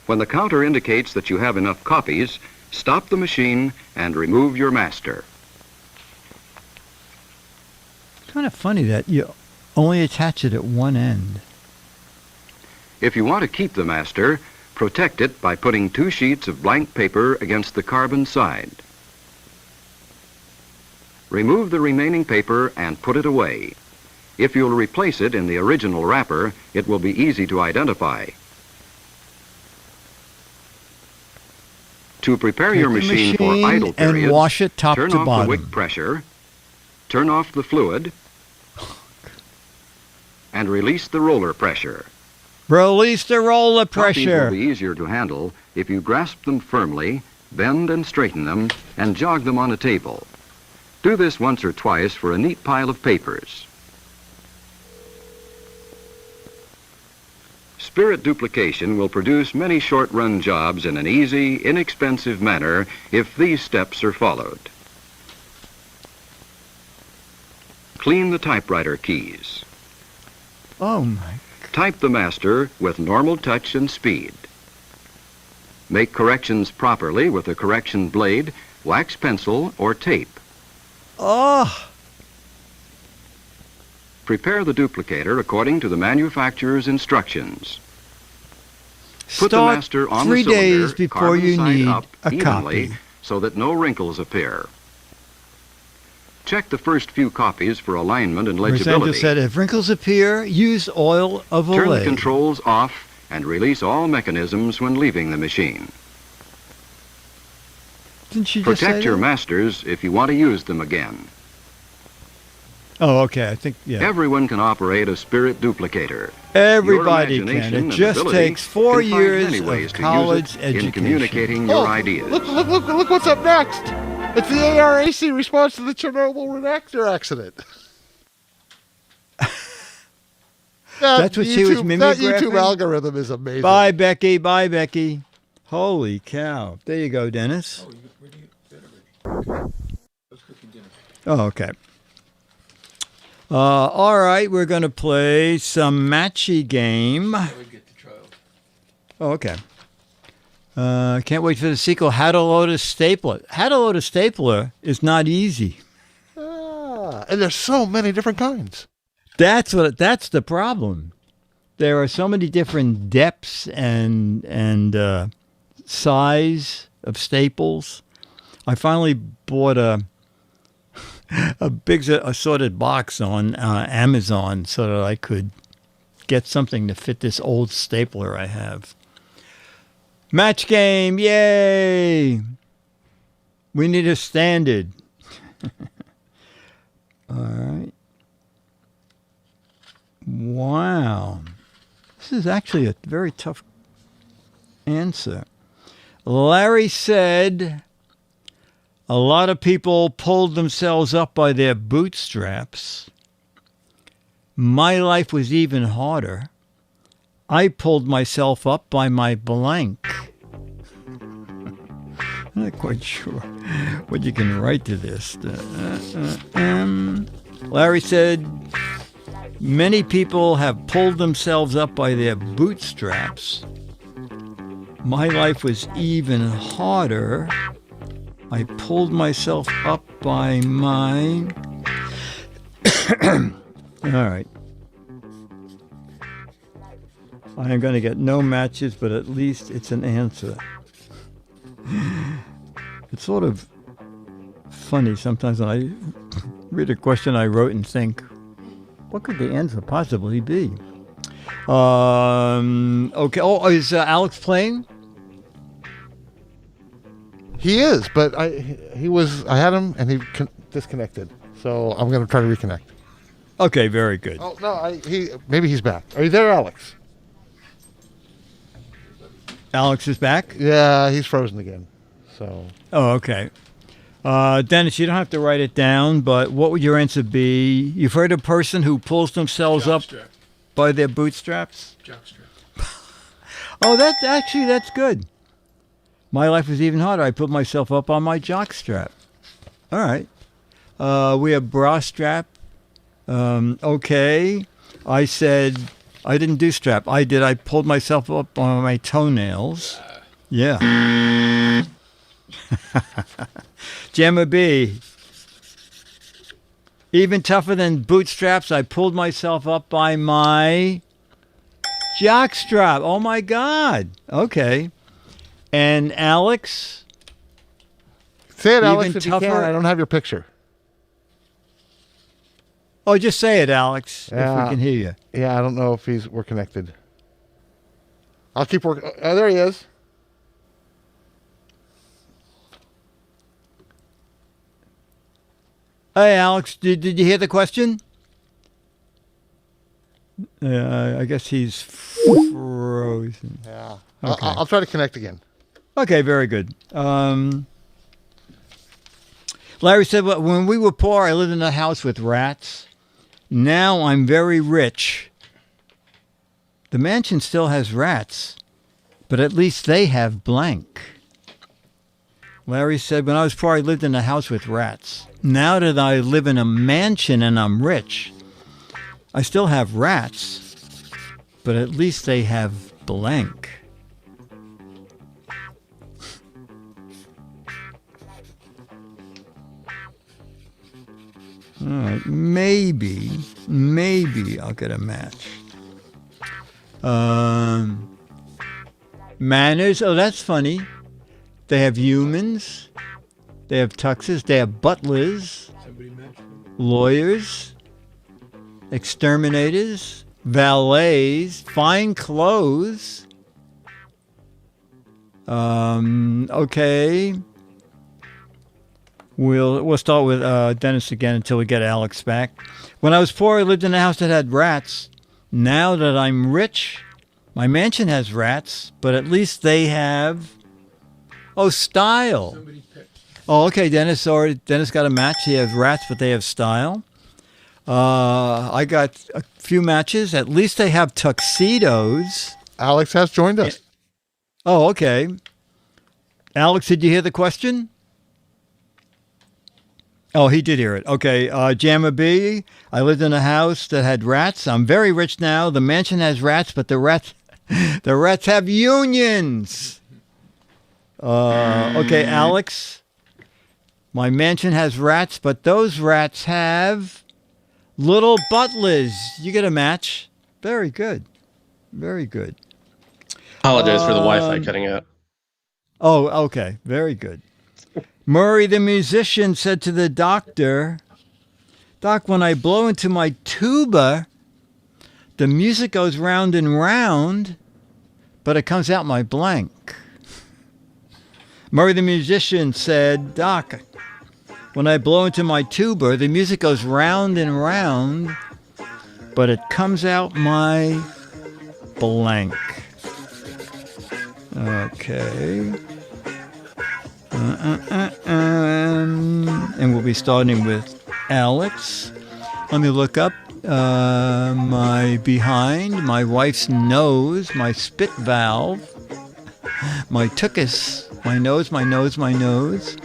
When the counter indicates that you have enough copies, stop the machine and remove your master. It's kind of funny that you only attach it at one end. If you want to keep the master, protect it by putting 2 sheets of blank paper against the carbon side. Remove the remaining paper and put it away. If you'll replace it in the original wrapper, it will be easy to identify. To prepare your machine for idle periods, and wash it top turn to off bottom. the wick pressure, turn off the fluid, and release the roller pressure. Release the roller Copies pressure. will be easier to handle if you grasp them firmly, bend and straighten them, and jog them on a table. Do this once or twice for a neat pile of papers. Spirit duplication will produce many short-run jobs in an easy, inexpensive manner if these steps are followed. Clean the typewriter keys. Oh my. Type the master with normal touch and speed. Make corrections properly with a correction blade, wax pencil, or tape. Oh. Prepare the duplicator according to the manufacturer's instructions. Put the Start master on 3 the cylinder, days before carbon you side need up a evenly copy. so that no wrinkles appear. Check the first few copies for alignment and Rosendo legibility. said, if wrinkles appear, use oil of Turn the Olay. controls off and release all mechanisms when leaving the machine. Didn't she just say Protect your that? masters if you want to use them again. Oh, okay. I think, yeah. Everyone can operate a spirit duplicator. Everybody Your can. imagination It and just ability takes 4 can find years many ways of to college use it education. in communicating your ideas. Look what's up next. It's the ARAC response to the Chernobyl reactor accident. That's what she was That mimeographing? YouTube algorithm is amazing. Bye, Becky. Bye, Becky. Holy cow. There you go, Dennis. Oh, okay. All right, we're going to play some matchy game. Oh, okay. Can't wait for the sequel. How to load a stapler. How to load a stapler is not easy. And there's so many different kinds. That's the problem. There are so many different depths and size of staples. I finally bought a big assorted box on Amazon so that I could get something to fit this old stapler I have. Match game, yay! We need a standard. All right. Wow. This is actually a very tough answer. Larry said a lot of people pulled themselves up by their bootstraps. My life was even harder. I pulled myself up by my blank. I'm not quite sure what you can write to this. Larry said, many people have pulled themselves up by their bootstraps. My life was even harder. I pulled myself up by my... All right. I am going to get no matches, but at least it's an answer. It's sort of funny sometimes when I read a question I wrote and think, what could the answer possibly be? Okay. Oh, is Alex playing? He is, but I had him and he disconnected. So I'm going to try to reconnect. Okay, very good. Oh no, maybe he's back. Are you there, Alex? Alex is back? Yeah, he's frozen again. So. Oh, okay. Dennis, you don't have to write it down, but what would your answer be? You've heard of a person who pulls themselves up by their bootstraps? Jockstrap. Oh, that's good. My life was even harder. I put myself up on my jockstrap. All right. We have bra strap. Okay. I said I didn't do strap. I did. I pulled myself up on my toenails. Yeah. Gemma B. Even tougher than bootstraps, I pulled myself up by my jockstrap. Oh, my God. Okay. And Alex? Say it, Alex, even if you tougher? can. I don't have your picture. Oh, just say it, Alex, if Yeah. we can hear you. Yeah, I don't know if we're connected. I'll keep working. Oh, there he is. Hey, Alex, did you hear the question? I guess he's frozen. Yeah. Okay. I'll try to connect again. Okay, very good. Larry said, well, when we were poor, I lived in a house with rats. Now I'm very rich. The mansion still has rats, but at least they have blank. Larry said, when I was poor, I lived in a house with rats. Now that I live in a mansion and I'm rich, I still have rats, but at least they have blank. All right, maybe I'll get a match. Manners, oh, that's funny. They have humans. They have tuxes. They have butlers. Lawyers. Exterminators. Valets. Fine clothes. Okay. We'll start with Dennis again until we get Alex back. When I was poor, I lived in a house that had rats. Now that I'm rich, my mansion has rats, but at least they have... Oh, style. Oh, okay, Dennis got a match. He has rats, but they have style. I got a few matches. At least they have tuxedos. Alex has joined us. Oh, okay. Alex, did you hear the question? Oh, he did hear it. Okay, Jamma B, I lived in a house that had rats. I'm very rich now. The mansion has rats, but the rats have unions. Okay, Alex, my mansion has rats, but those rats have little butlers. You get a match. Very good. Very good. Apologize for the Wi-Fi cutting out. Oh, okay. Very good. Murray the musician said to the doctor, Doc, when I blow into my tuba, the music goes round and round, but it comes out my blank. Murray the musician said, Doc, when I blow into my tuba, the music goes round and round, but it comes out my blank. Okay. And we'll be starting with Alex. Let me look up my behind, my wife's nose, my spit valve, my tuchus, my nose, my nose, my nose.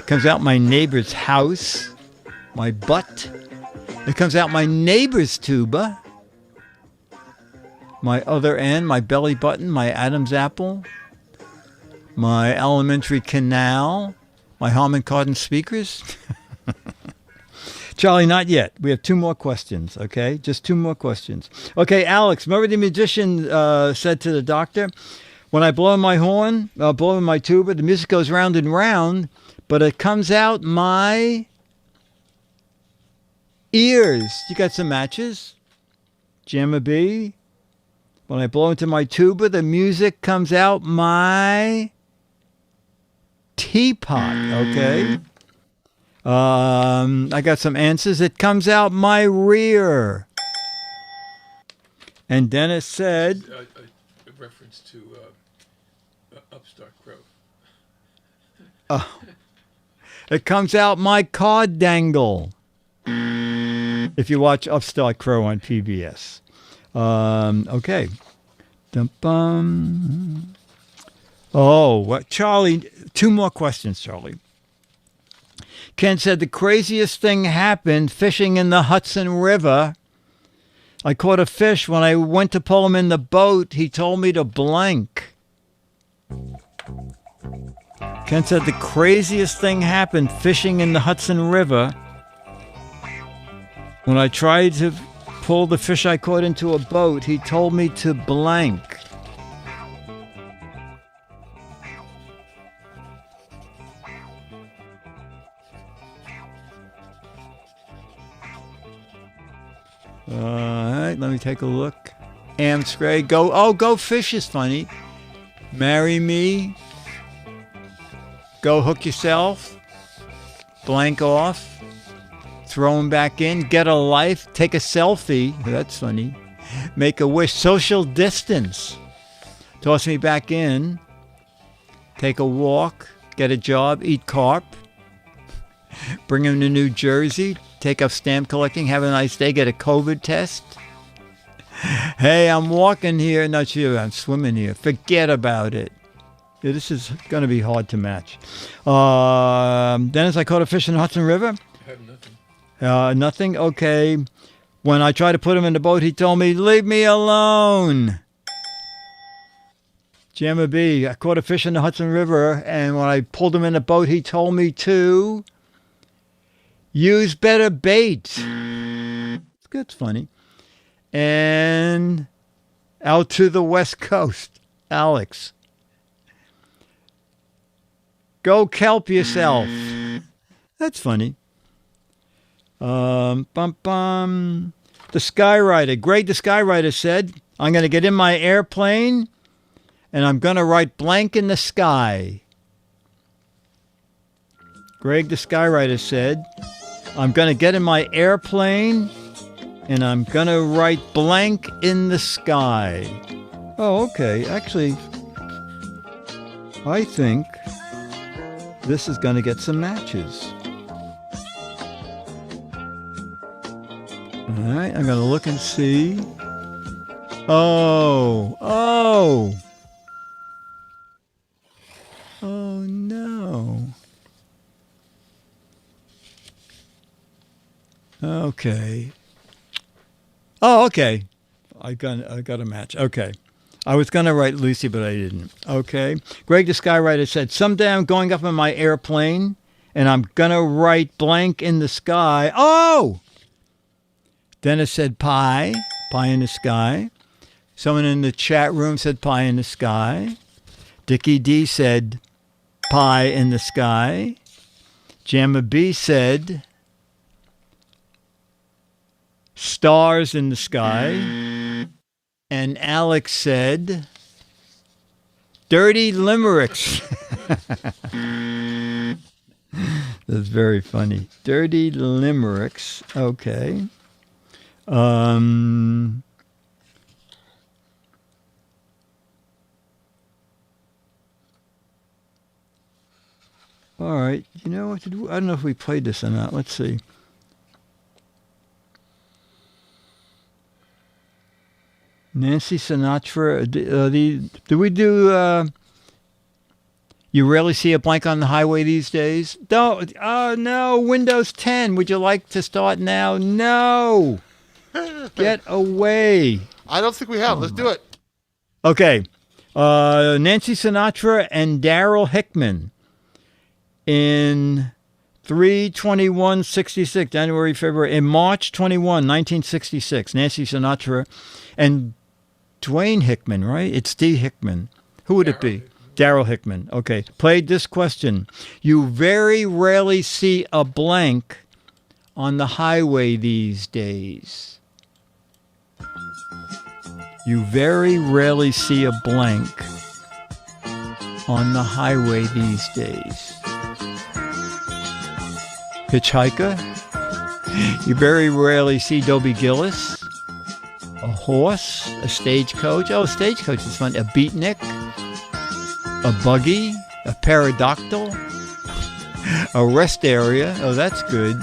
Comes out my neighbor's house, my butt. It comes out my neighbor's tuba, my other end, my belly button, my Adam's apple, my alimentary canal, my Harman Kardon speakers. Charlie, not yet. We have two more questions, okay? Just two more questions. Okay, Alex, remember the magician said to the doctor, when I blow in my horn, blow in my tuba, the music goes round and round, but it comes out my ears. You got some matches? Jamma B. When I blow into my tuba, the music comes out my teapot, okay? I got some answers. It comes out my rear. And Dennis said... A reference to Upstart Crow. It comes out my card dangle. If you watch Upstart Crow on PBS. Okay. Dum-bum. Oh, what, Charlie, two more questions, Charlie. Ken said the craziest thing happened fishing in the Hudson River. I caught a fish. When I went to pull him in the boat, he told me to blank. Ken said the craziest thing happened fishing in the Hudson River. When I tried to pull the fish I caught into a boat, he told me to blank. All right, let me take a look. Amscray, go fish is funny. Marry me. Go hook yourself. Blank off. Throw him back in. Get a life. Take a selfie. That's funny. Make a wish. Social distance. Toss me back in. Take a walk. Get a job. Eat carp. Bring him to New Jersey. Take up stamp collecting. Have a nice day. Get a COVID test. Hey, I'm walking here. Not sure. I'm swimming here. Forget about it. Yeah, this is going to be hard to match. Dennis, I caught a fish in the Hudson River. I have nothing. Nothing? Okay. When I tried to put him in the boat, he told me, leave me alone. Jamma B, I caught a fish in the Hudson River, and when I pulled him in the boat, he told me to use better bait. That's funny. And out to the West Coast, Alex. Go kelp yourself. That's funny. The Skywriter. Greg the Skywriter said, I'm going to get in my airplane and I'm going to write blank in the sky. Greg the Skywriter said, I'm going to get in my airplane and I'm going to write blank in the sky. Oh, okay. Actually, I think this is going to get some matches. All right, I'm going to look and see. Oh no. Okay. Oh, okay. I got a match. Okay. I was going to write Lucy, but I didn't. Okay. Greg the Skywriter said, someday I'm going up in my airplane and I'm going to write blank in the sky. Oh! Dennis said pie in the sky. Someone in the chat room said pie in the sky. Dickie D said pie in the sky. Jamma B said stars in the sky. And Alex said dirty limericks. That's very funny. Dirty limericks. Okay. All right. You know what to do? I don't know if we played this or not. Let's see. Nancy Sinatra. Do we do... You rarely see a blank on the highway these days? Don't. Oh, no. Windows 10. Would you like to start now? No. Get away. I don't think we have. Let's do it. Okay. Nancy Sinatra and Darryl Hickman in 3/21/66, January, February, in March 21, 1966. Nancy Sinatra and Dwayne Hickman, right? It's D. Hickman. Who would it be? Darryl Hickman. Okay. Played this question. You very rarely see a blank on the highway these days. You very rarely see a blank on the highway these days. Hitchhiker. You very rarely see Dobie Gillis. A horse. A stagecoach. Oh, stagecoach is fun. A beatnik. A buggy. A pterodactyl. A rest area. Oh, that's good.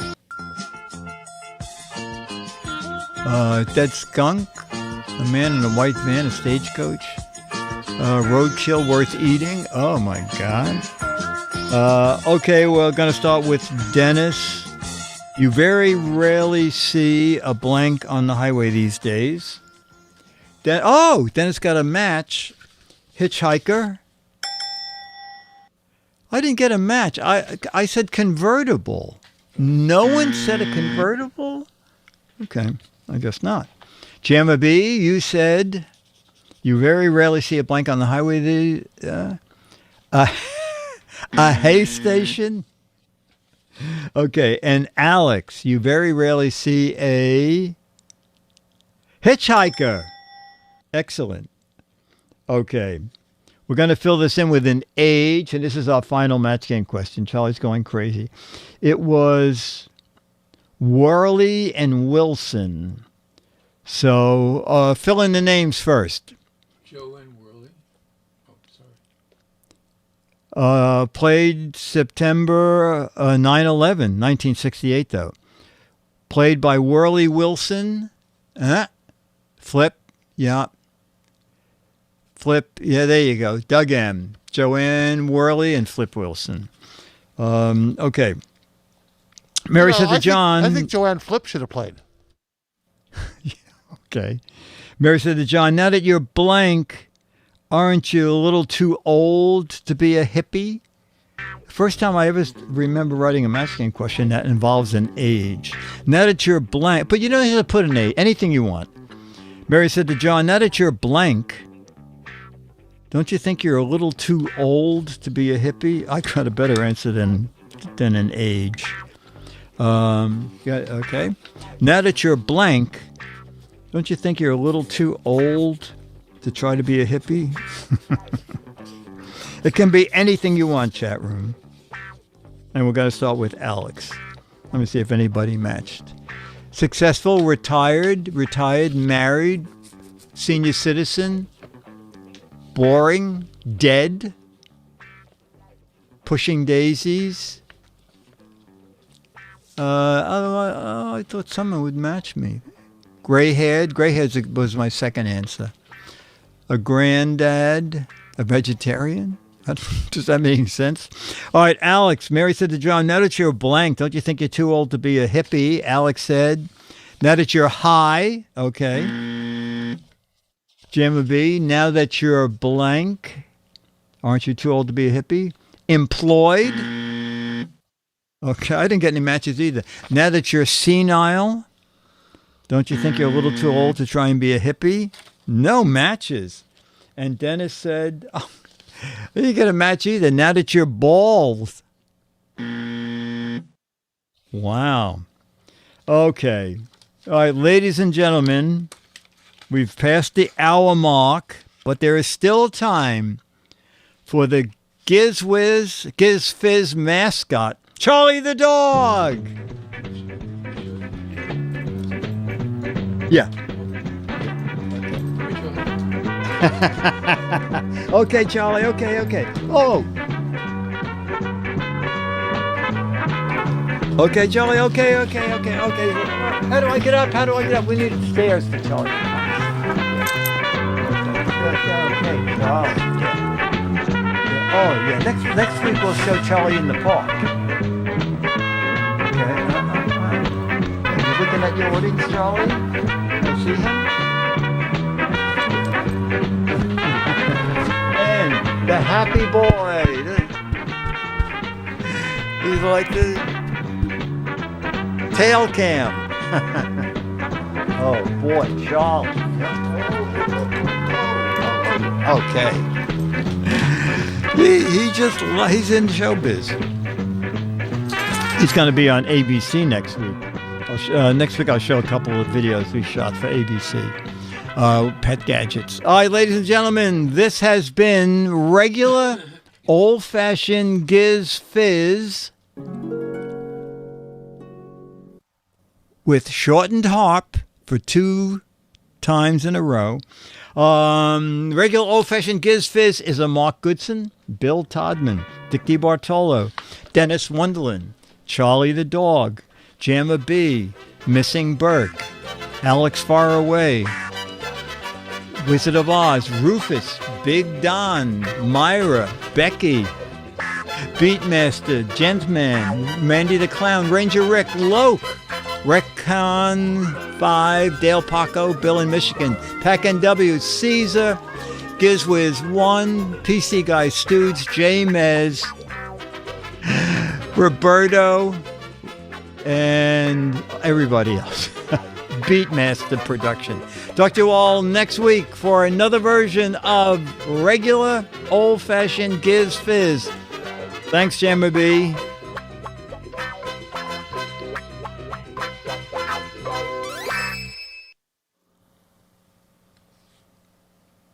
Dead skunk. A man in a white van, a stagecoach. Roadkill worth eating. Oh, my God. Okay, we're going to start with Dennis. You very rarely see a blank on the highway these days. Dennis got a match. Hitchhiker. I didn't get a match. I said convertible. No one said a convertible? Okay, I guess not. Jamma B, you said you very rarely see a blank on the highway. A hay station. Okay, and Alex, you very rarely see a hitchhiker. Excellent. Okay, we're going to fill this in with an age, and this is our final match game question. Charlie's going crazy. It was Worley and Wilson. So, fill in the names first. Joanne Worley. Oh, sorry. Played September 9/11, 1968, though. Played by Worley Wilson. Flip. Yeah. Flip. Yeah, there you go. Doug M. Joanne Worley and Flip Wilson. Okay. Mary said to John... I think Joanne Flip should have played. Okay. Mary said to John, now that you're blank, aren't you a little too old to be a hippie? First time I ever remember writing a match game question that involves an age. Now that you're blank, but you don't have to put an age, anything you want. Mary said to John, now that you're blank, don't you think you're a little too old to be a hippie? I got a better answer than an age. Okay. Now that you're blank, don't you think you're a little too old to try to be a hippie? It can be anything you want, chat room. And we're going to start with Alex. Let me see if anybody matched. Successful, retired, married, senior citizen, boring, dead, pushing daisies. I thought someone would match me. Gray-haired was my second answer. A granddad, a vegetarian, Does that make sense? All right, Alex. Mary said to John, now that you're blank, don't you think you're too old to be a hippie? Alex said, now that you're high, okay. Gemma B, now that you're blank, aren't you too old to be a hippie? Employed? Okay, I didn't get any matches either. Now that you're senile, don't you think you're a little too old to try and be a hippie? No matches. And Dennis said, oh, you didn't get a match either. Now that you're bald. Wow. Okay. All right, ladies and gentlemen, we've passed the hour mark, but there is still time for the Giz Fiz mascot, Charlie the dog. Yeah. Okay, Charlie. Okay. Oh. Okay, Charlie. Okay. How do I get up? We need stairs for Charlie. Okay, Charlie. Oh, yeah. Next week we'll show Charlie in the park. Okay. You're looking at your audience, Charlie? Can you see him? And the happy boy. He's like the tail cam. Oh boy, Charlie. Okay. He's in showbiz. He's going to be on ABC next week. Next week I'll show a couple of videos we shot for ABC. Pet gadgets. All right, ladies and gentlemen, this has been regular old-fashioned Giz Fiz with shortened harp for 2 times in a row. Regular old-fashioned Giz Fiz is a Mark Goodson, Bill Todman, Dick DeBartolo, Dennis Wonderland, Charlie the dog, Jamma B, Missing Burke, Alex Faraway, Wizard of Oz, Rufus, Big Don, Myra, Becky, Beatmaster, Gentman, Mandy the Clown, Ranger Rick, Loke, Recon 5, Dale Paco, Bill in Michigan, Pac NW, Caesar, GizWiz 1, PC Guy Stoods, J Mez, Roberto, and everybody else. Beatmaster production. Talk to you all next week for another version of regular old-fashioned Giz Fiz. Thanks, Jamma B.